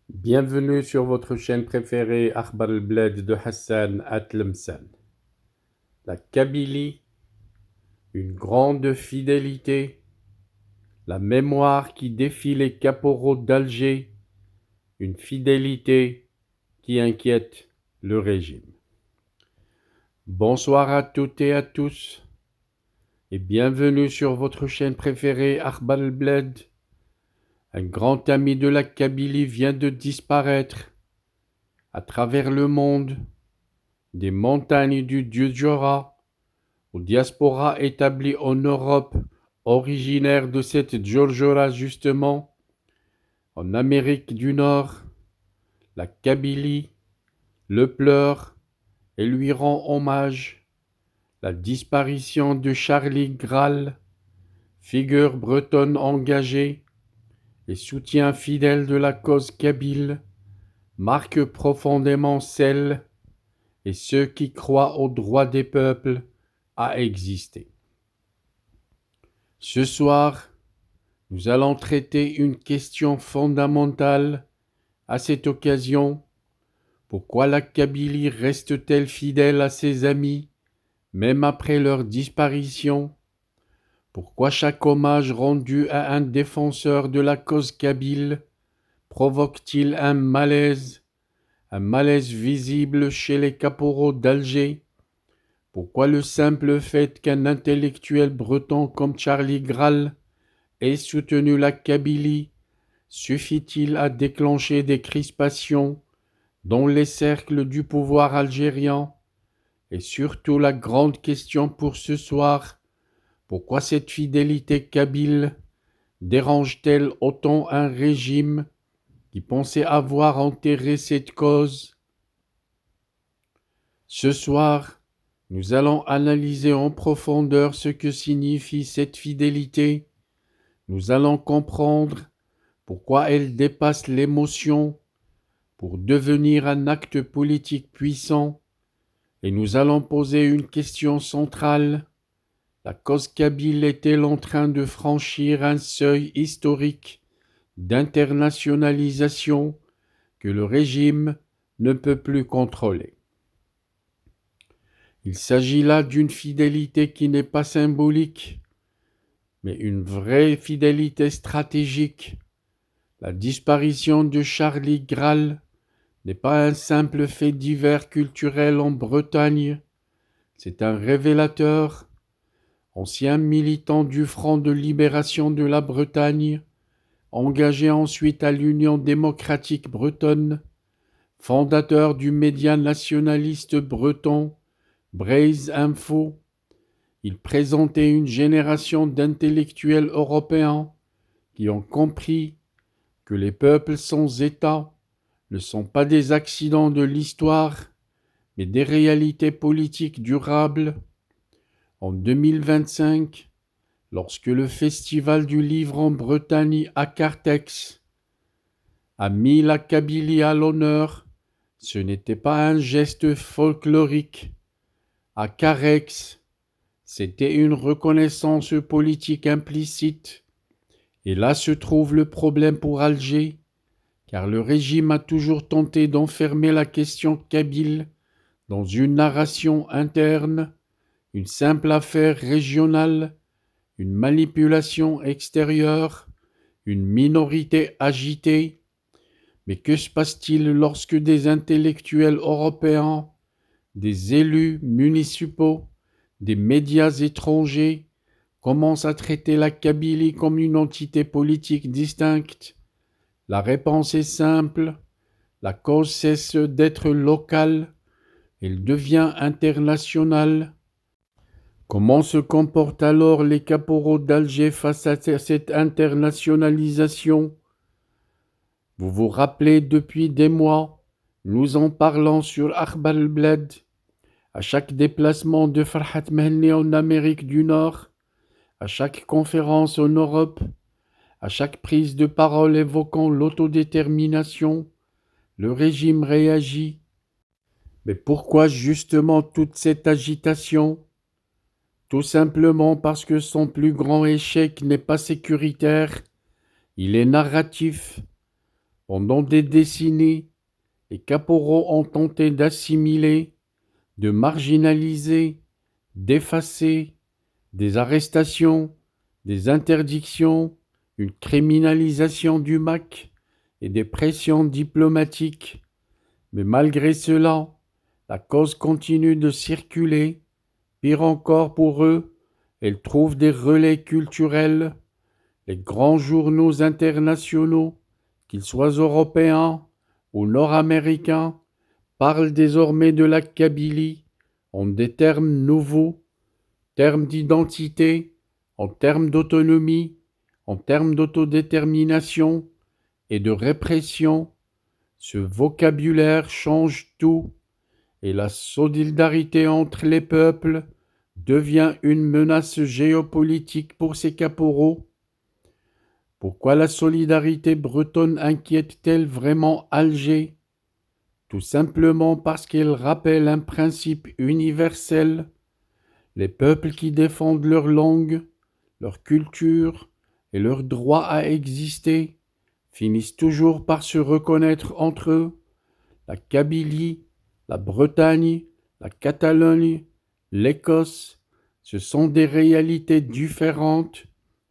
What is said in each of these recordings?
Bienvenue sur votre chaîne préférée Akhbar al-Bled de Hassan Atlemsan. La Kabylie, une grande fidélité, la mémoire qui défie les caporaux d'Alger, une fidélité qui inquiète le régime. Bonsoir à toutes et à tous et bienvenue sur votre chaîne préférée Akhbar al-Bled. Un grand ami de la Kabylie vient de disparaître à travers le monde, des montagnes du dieu Djora aux diasporas établies en Europe, originaires de cette Djordjora justement, en Amérique du Nord, la Kabylie le pleure et lui rend hommage. La disparition de Charlie Graal, figure bretonne engagée et soutien fidèle de la cause kabyle, marque profondément celle et ceux qui croient au droit des peuples à exister. Ce soir, nous allons traiter une question fondamentale à cette occasion. Pourquoi la Kabylie reste-t-elle fidèle à ses amis, même après leur disparition? Pourquoi chaque hommage rendu à un défenseur de la cause kabyle provoque-t-il un malaise visible chez les caporaux d'Alger? Pourquoi le simple fait qu'un intellectuel breton comme Charlie Graal ait soutenu la Kabylie suffit-il à déclencher des crispations dans les cercles du pouvoir algérien? Et surtout la grande question pour ce soir, pourquoi cette fidélité kabyle dérange-t-elle autant un régime qui pensait avoir enterré cette cause? Ce soir, nous allons analyser en profondeur ce que signifie cette fidélité. Nous allons comprendre pourquoi elle dépasse l'émotion pour devenir un acte politique puissant, et nous allons poser une question centrale. La cause kabyle est-elle en train de franchir un seuil historique d'internationalisation que le régime ne peut plus contrôler? Il s'agit là d'une fidélité qui n'est pas symbolique, mais une vraie fidélité stratégique. La disparition de Charlie Graal n'est pas un simple fait divers culturel en Bretagne, c'est un révélateur. Ancien militant du Front de libération de la Bretagne, engagé ensuite à l'Union démocratique bretonne, fondateur du média nationaliste breton Braise Info, il présentait une génération d'intellectuels européens qui ont compris que les peuples sans État ne sont pas des accidents de l'histoire, mais des réalités politiques durables. En 2025, lorsque le Festival du livre en Bretagne à Cartex a mis la Kabylie à l'honneur, ce n'était pas un geste folklorique. À Carhaix, c'était une reconnaissance politique implicite. Et là se trouve le problème pour Alger, car le régime a toujours tenté d'enfermer la question kabyle dans une narration interne, une simple affaire régionale, une manipulation extérieure, une minorité agitée. Mais que se passe-t-il lorsque des intellectuels européens, des élus municipaux, des médias étrangers commencent à traiter la Kabylie comme une entité politique distincte? La réponse est simple, la cause cesse d'être locale, elle devient internationale. Comment se comportent alors les caporaux d'Alger face à cette internationalisation? Vous vous rappelez, depuis des mois, nous en parlons sur Akhbar al-Bled, à chaque déplacement de Farhat Mehenni en Amérique du Nord, à chaque conférence en Europe, à chaque prise de parole évoquant l'autodétermination, le régime réagit. Mais pourquoi justement toute cette agitation? Tout simplement parce que son plus grand échec n'est pas sécuritaire, il est narratif. Pendant des décennies, les caporaux ont tenté d'assimiler, de marginaliser, d'effacer, des arrestations, des interdictions, une criminalisation du MAC et des pressions diplomatiques. Mais malgré cela, la cause continue de circuler. Pire encore pour eux, elle trouve des relais culturels. Les grands journaux internationaux, qu'ils soient européens ou nord-américains, parlent désormais de la Kabylie en des termes nouveaux, termes d'identité, en termes d'autonomie, en termes d'autodétermination et de répression. Ce vocabulaire change tout et la solidarité entre les peuples devient une menace géopolitique pour ces caporaux. Pourquoi la solidarité bretonne inquiète-t-elle vraiment Alger? Tout simplement parce qu'elle rappelle un principe universel. Les peuples qui défendent leur langue, leur culture et leur droit à exister finissent toujours par se reconnaître entre eux. La Kabylie, la Bretagne, la Catalogne, l'Écosse, ce sont des réalités différentes,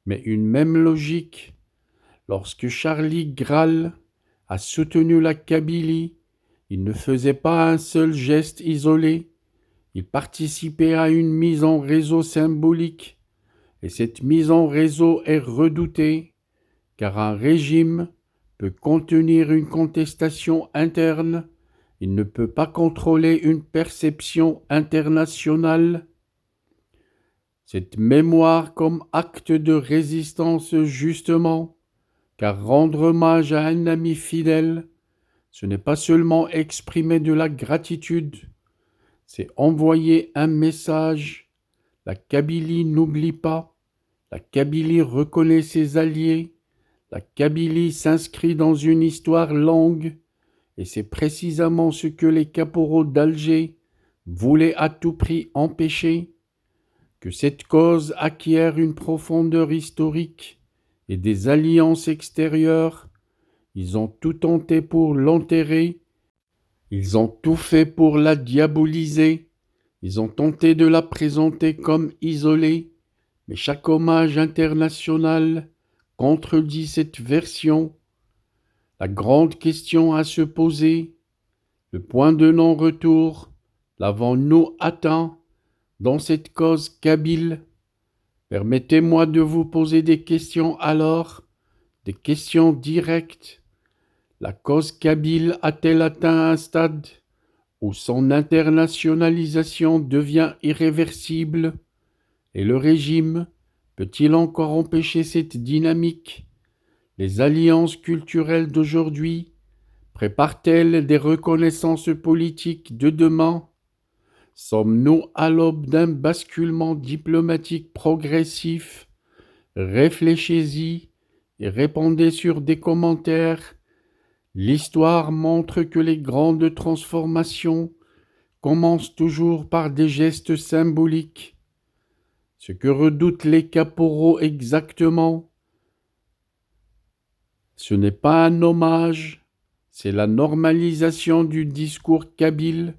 mais une même logique. Lorsque Charlie Graal a soutenu la Kabylie, il ne faisait pas un seul geste isolé, il participait à une mise en réseau symbolique, et cette mise en réseau est redoutée, car un régime peut contenir une contestation interne, il ne peut pas contrôler une perception internationale. Cette mémoire comme acte de résistance justement, car rendre hommage à un ami fidèle, ce n'est pas seulement exprimer de la gratitude, c'est envoyer un message. La Kabylie n'oublie pas, la Kabylie reconnaît ses alliés, la Kabylie s'inscrit dans une histoire longue, et c'est précisément ce que les caporaux d'Alger voulaient à tout prix empêcher, que cette cause acquiert une profondeur historique et des alliances extérieures. Ils ont tout tenté pour l'enterrer, ils ont tout fait pour la diaboliser, ils ont tenté de la présenter comme isolée, mais chaque hommage international contredit cette version. La grande question à se poser, le point de non-retour, l'avons-nous atteint dans cette cause kabyle? Permettez-moi de vous poser des questions alors, des questions directes. La cause kabyle a-t-elle atteint un stade où son internationalisation devient irréversible? Et le régime peut-il encore empêcher cette dynamique? Les alliances culturelles d'aujourd'hui préparent-elles des reconnaissances politiques de demain? Sommes-nous à l'aube d'un basculement diplomatique progressif? Réfléchissez-y et répondez sur des commentaires. L'histoire montre que les grandes transformations commencent toujours par des gestes symboliques. Ce que redoutent les caporaux exactement, ce n'est pas un hommage, c'est la normalisation du discours kabyle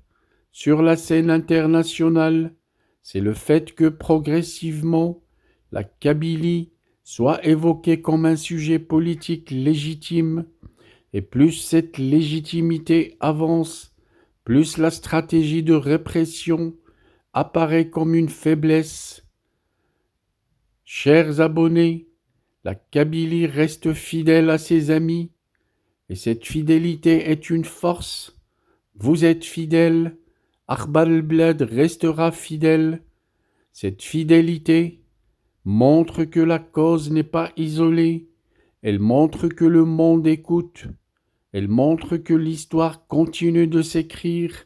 sur la scène internationale, c'est le fait que progressivement, la Kabylie soit évoquée comme un sujet politique légitime, et plus cette légitimité avance, plus la stratégie de répression apparaît comme une faiblesse. Chers abonnés, la Kabylie reste fidèle à ses amis, et cette fidélité est une force. Vous êtes fidèles, Akhbar Bled restera fidèle. Cette fidélité montre que la cause n'est pas isolée, elle montre que le monde écoute, elle montre que l'histoire continue de s'écrire.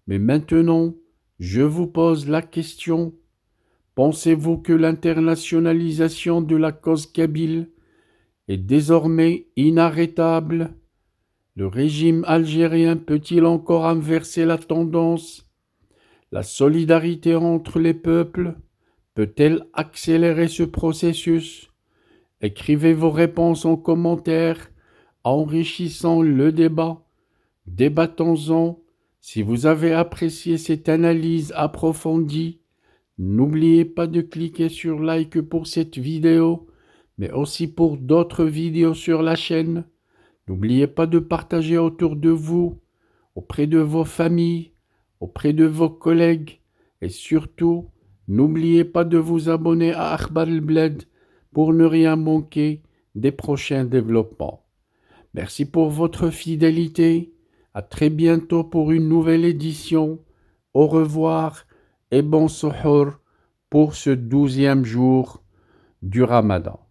Mais maintenant, je vous pose la question. Pensez-vous que l'internationalisation de la cause kabyle est désormais inarrêtable? Le régime algérien peut-il encore inverser la tendance? La solidarité entre les peuples peut-elle accélérer ce processus? Écrivez vos réponses en commentaire. enrichissons le débat, débattons-en. Si vous avez apprécié cette analyse approfondie, n'oubliez pas de cliquer sur like pour cette vidéo, mais aussi pour d'autres vidéos sur la chaîne. N'oubliez pas de partager autour de vous, auprès de vos familles, auprès de vos collègues, et surtout, n'oubliez pas de vous abonner à Akhbar al-Bled pour ne rien manquer des prochains développements. Merci pour votre fidélité. À très bientôt pour une nouvelle édition. Au revoir et bon suhoor pour ce 12e jour du Ramadan.